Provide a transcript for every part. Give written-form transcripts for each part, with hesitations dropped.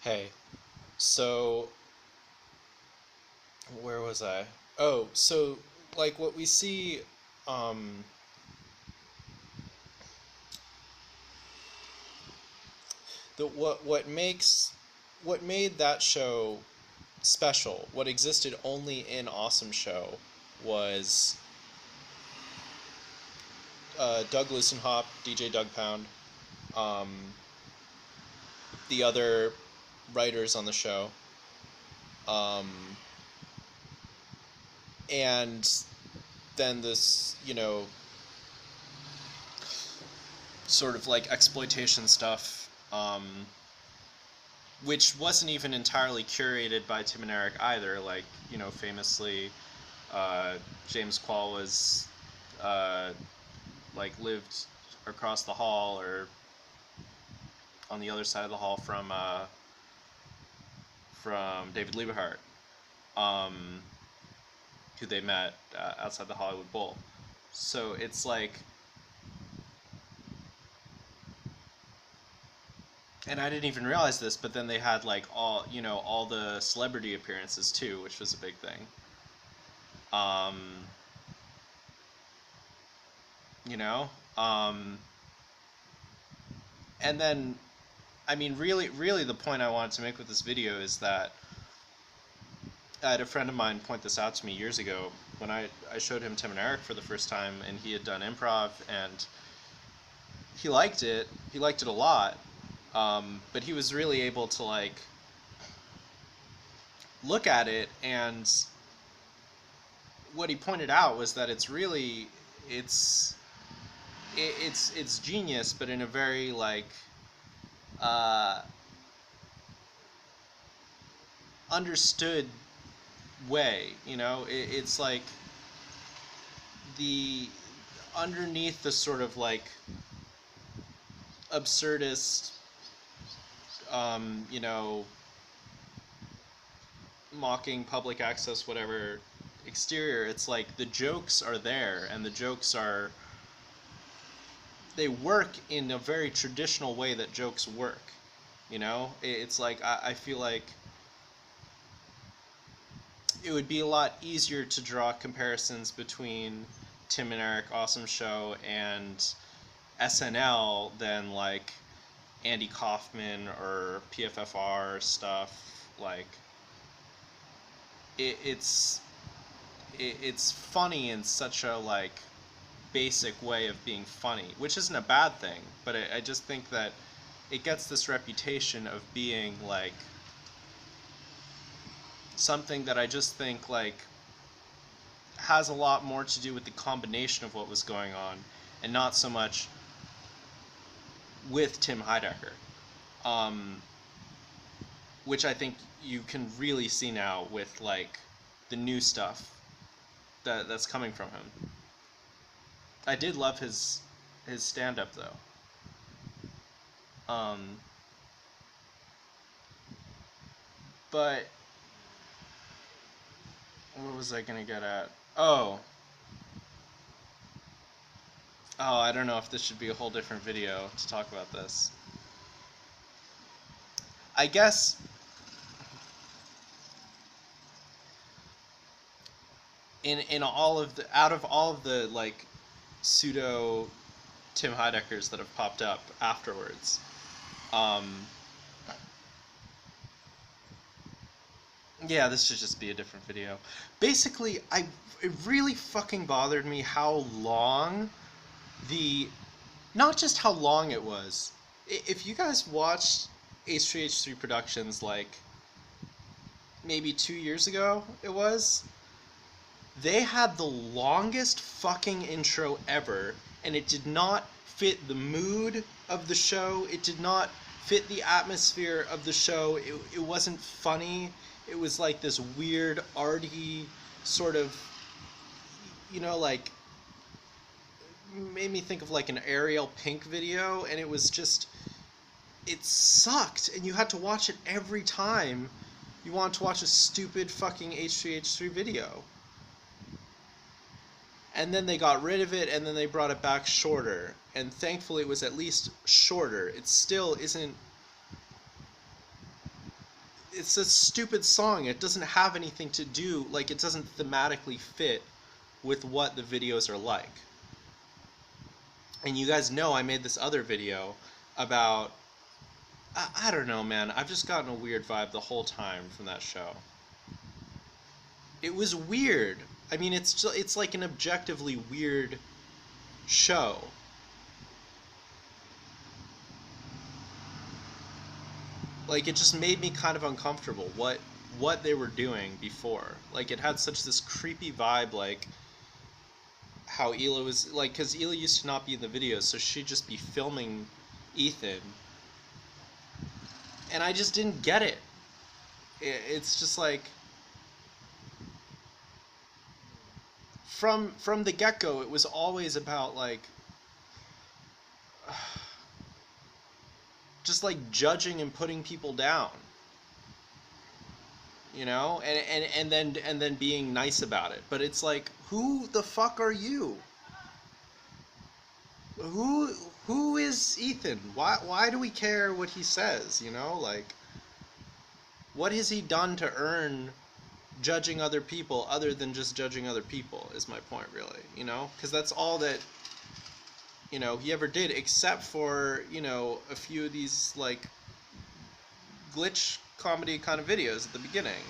Hey, so where was I? Oh, so like what we see, um, the what made that show special, what existed only in Awesome Show, was Doug Lussenhop, DJ Doug Pound, um, the other writers on the show, um, and then this, sort of like exploitation stuff, which wasn't even entirely curated by Tim and Eric either. Like, famously, uh, James Quall was uh, like lived across the hall or on the other side of the hall from David Liebehart, um, who they met outside the Hollywood Bowl. So it's like, and I didn't even realize this, but then they had like all the celebrity appearances too, which was a big thing. Um, you know, um, and then I mean, really, the point I wanted to make with this video is that I had a friend of mine point this out to me years ago when I showed him Tim and Eric for the first time, and he had done improv, and he liked it. He liked it a lot, but he was really able to like look at it, and what he pointed out was that it's it's genius, but in a very like uh, understood way. It's like the underneath the sort of like absurdist, um, you know, mocking public access, whatever exterior. It's like the jokes are there, and the jokes are they work in a very traditional way that jokes work. It's like I feel like it would be a lot easier to draw comparisons between Tim and Eric Awesome Show and SNL than like Andy Kaufman or PFFR stuff. Like it, it's it's funny in such a like basic way of being funny, which isn't a bad thing. But I just think that it gets this reputation of being like something that I just think like has a lot more to do with the combination of what was going on and not so much with Tim Heidecker, um, which I think you can really see now with like the new stuff that's coming from him. I did love his stand up though. Um, but what was I gonna get at? Oh, I don't know if this should be a whole different video to talk about this. I guess in all of the out of all of the like pseudo Tim Heideckers that have popped up afterwards, um, yeah, this should just be a different video. Basically, it really fucking bothered me how long the not just how long it was. If you guys watched H3H3 Productions like maybe 2 years ago, they had the longest fucking intro ever, and it did not fit the mood of the show. It did not fit the atmosphere of the show. It wasn't funny. It was like this weird, arty sort of, like made me think of like an Ariel Pink video, and it sucked, and you had to watch it every time you wanted to watch a stupid fucking H3H3 video. And then they got rid of it, and then they brought it back shorter, and thankfully it was at least shorter. It still isn't it's a stupid song. It doesn't have anything to do, like, it doesn't thematically fit with what the videos are like. And you guys know I made this other video about, I don't know, man. I've just gotten a weird vibe the whole time from that show. It was weird. I mean, it's like an objectively weird show. Like, it just made me kind of uncomfortable what they were doing before. Like, it had such this creepy vibe, like how Hila was, like, because Hila used to not be in the videos, so she'd just be filming Ethan, and I just didn't get it. It's just like, from the get-go, it was always about, like, just like judging and putting people down, you know, and then being nice about it. But it's like, who the fuck are you? Who who is Ethan? Why do we care what he says, you know? Like, what has he done to earn judging other people other than just judging other people, is my point, really, you know? Because that's all that, you know, he ever did, except for, you know, a few of these, like, glitch comedy kind of videos at the beginning,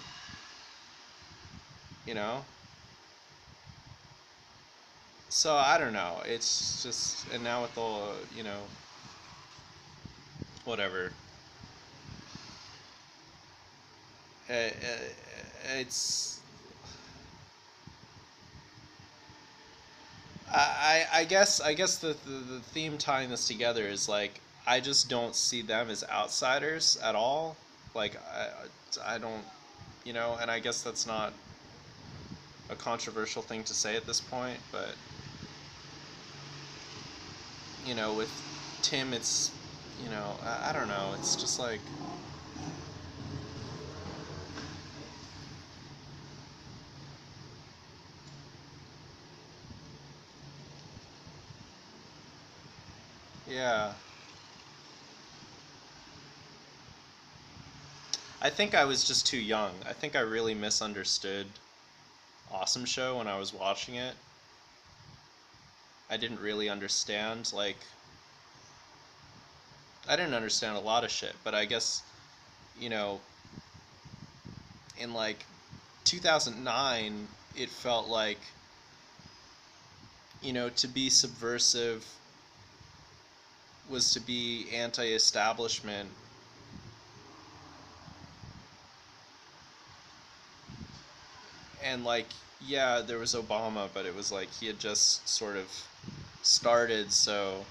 you know? So, I don't know, it's just, and now with all, you know, whatever. It's, I guess the theme tying this together is, like, I just don't see them as outsiders at all. Like, I don't, you know, and I guess that's not a controversial thing to say at this point, but, you know, with Tim, it's, you know, I don't know, it's just like, yeah. I think I was just too young. I think I really misunderstood Awesome Show when I was watching it. I didn't really understand, like, I didn't understand a lot of shit, but I guess, you know, in, like, 2009, it felt like, you know, to be subversive was to be anti-establishment. And, like, yeah, there was Obama, but it was like he had just sort of started, so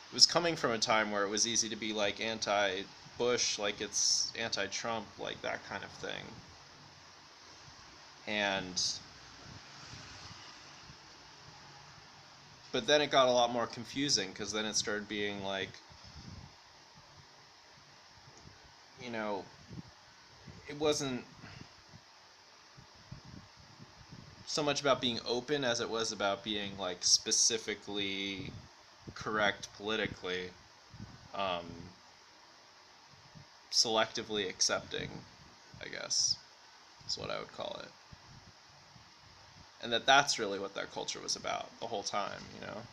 it was coming from a time where it was easy to be, like, anti-Bush, like it's anti-Trump, like that kind of thing. And but then it got a lot more confusing, because then it started being like, you know, it wasn't so much about being open as it was about being, like, specifically correct politically, um, selectively accepting, I guess, is what I would call it. And that's really what that culture was about the whole time, you know?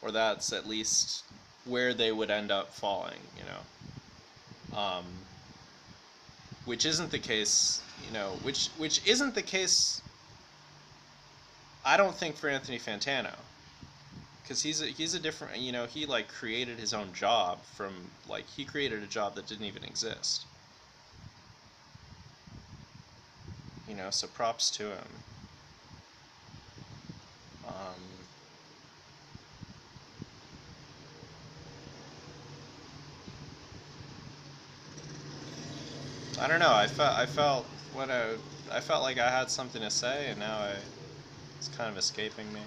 Or that's at least where they would end up falling, you know? Which isn't the case, you know, which isn't the case, I don't think, for Anthony Fantano. Because he's a different, you know, he, like, created his own job from, like, he created a job that didn't even exist. You know, so props to him. Um, I don't know. I felt like I had something to say, and now it's kind of escaping me.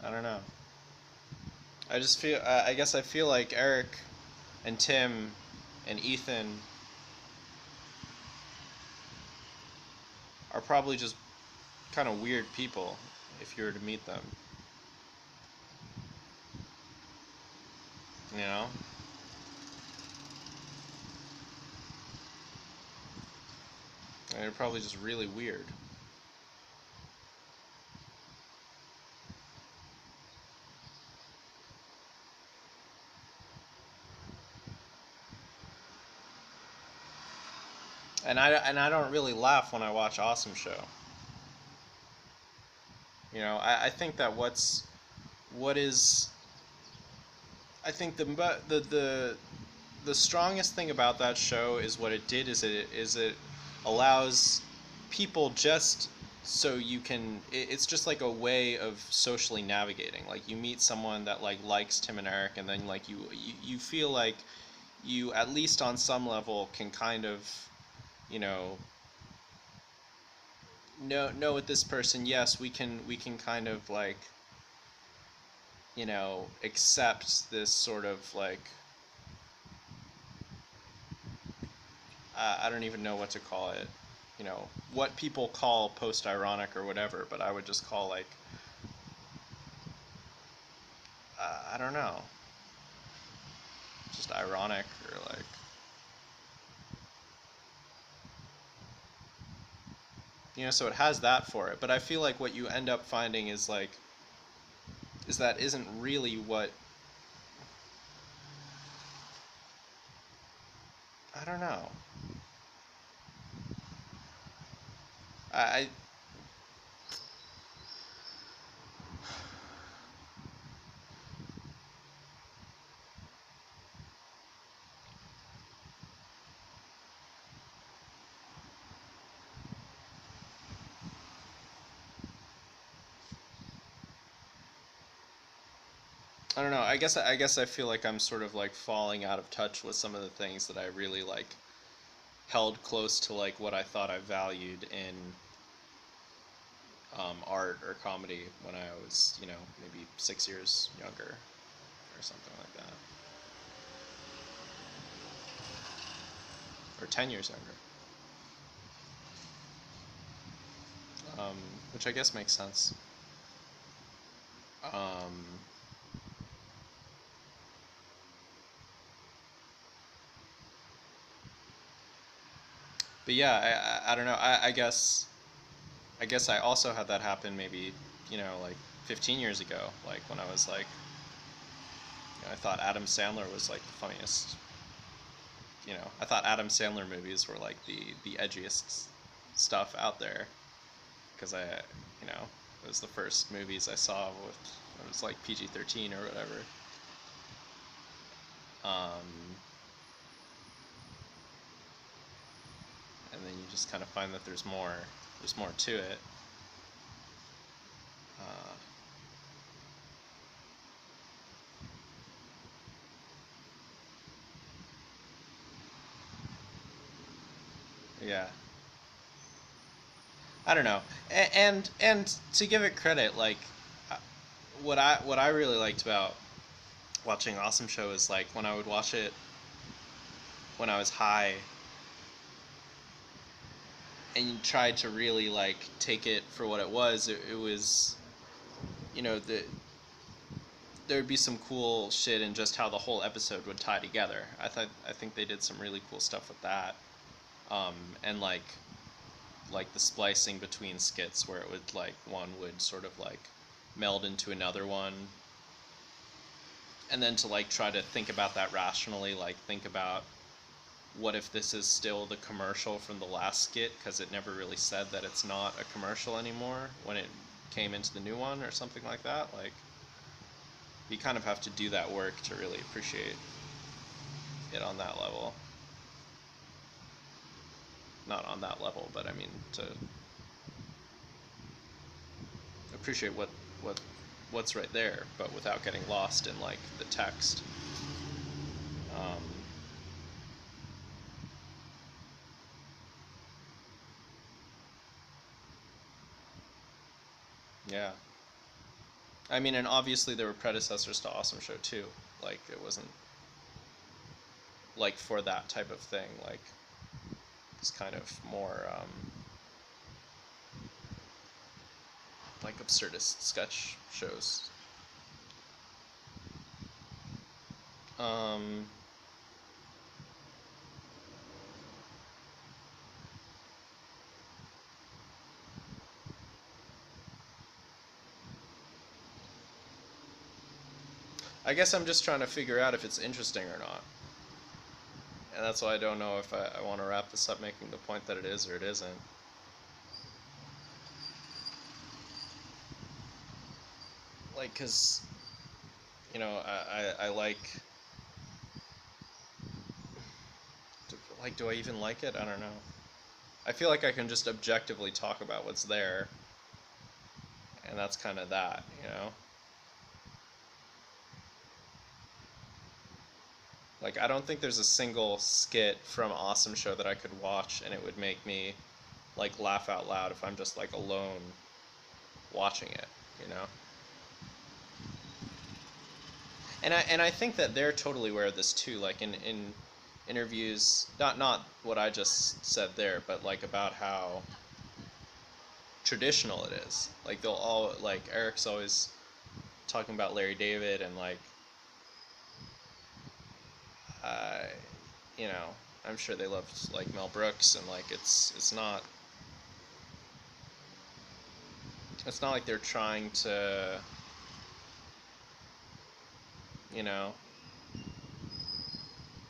I don't know. I just feel. I guess I feel like Eric. And Tim and Ethan are probably just kind of weird people if you were to meet them. You know? And they're probably just really weird. And I don't really laugh when I watch Awesome Show. You know, I think that what is I think the strongest thing about that show is what it did is it allows people just so you can it's just like a way of socially navigating. Like you meet someone that like likes Tim and Eric, and then like you feel like you at least on some level can kind of, you know with this person, yes, we can kind of like, accept this sort of like, I don't even know what to call it, what people call post-ironic or whatever, but I would just call like, I don't know, just ironic, or like, so it has that for it. But I feel like what you end up finding is like, is that isn't really what, I don't know. I I don't know. I guess I feel like I'm sort of like falling out of touch with some of the things that I really like held close to, like what I thought I valued in art or comedy when I was, maybe 6 years younger or something like that, or 10 years younger, um, which I guess makes sense. Um, but yeah, I don't know. I guess I also had that happen maybe, like 15 years ago, like when I was like, I thought Adam Sandler was like the funniest. I thought Adam Sandler movies were like the edgiest stuff out there, because it was the first movies I saw with, it was like PG-13 or whatever. Um, and then you just kind of find that there's more to it. Uh, yeah, I don't know. And to give it credit, like, uh, what I really liked about watching Awesome Show is like when I would watch it when I was high and tried to really like take it for what it was. It was, the there would be some cool shit in just how the whole episode would tie together. I think they did some really cool stuff with that. And like the splicing between skits where it would like one would sort of like meld into another one, and then to like try to think about that rationally, like think about what if this is still the commercial from the last skit, because it never really said that it's not a commercial anymore when it came into the new one, or something like that. Like, you kind of have to do that work to really appreciate it on that level. Not on that level, but I mean to appreciate what what's right there, but without getting lost in like the text. Um, yeah, I mean, and obviously there were predecessors to Awesome Show too. Like, it wasn't. like for that type of thing, like it's kind of more like absurdist sketch shows. Um, I guess I'm just trying to figure out if it's interesting or not. And that's why I don't know if I want to wrap this up making the point that it is or it isn't. Like, because, I like, do I even like it? I don't know. I feel like I can just objectively talk about what's there, and that's kind of that, you know? Like, I don't think there's a single skit from Awesome Show that I could watch and it would make me, like, laugh out loud if I'm just, like, alone watching it, you know? And I think that they're totally aware of this too, like in interviews, not what I just said there, but like about how traditional it is. Like they'll all like Eric's always talking about Larry David and like uh, you know, I'm sure they loved like Mel Brooks and like it's not like they're trying to, you know,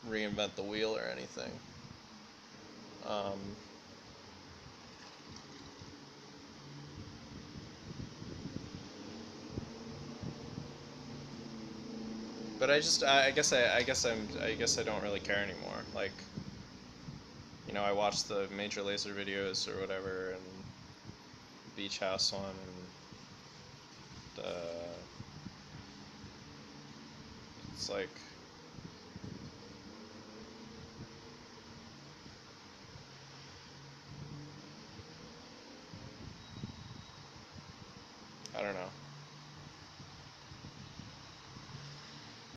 reinvent the wheel or anything. Um, but I guess I don't really care anymore. Like, I watched the Major Lazer videos or whatever, and Beach House one, and it's like, I don't know.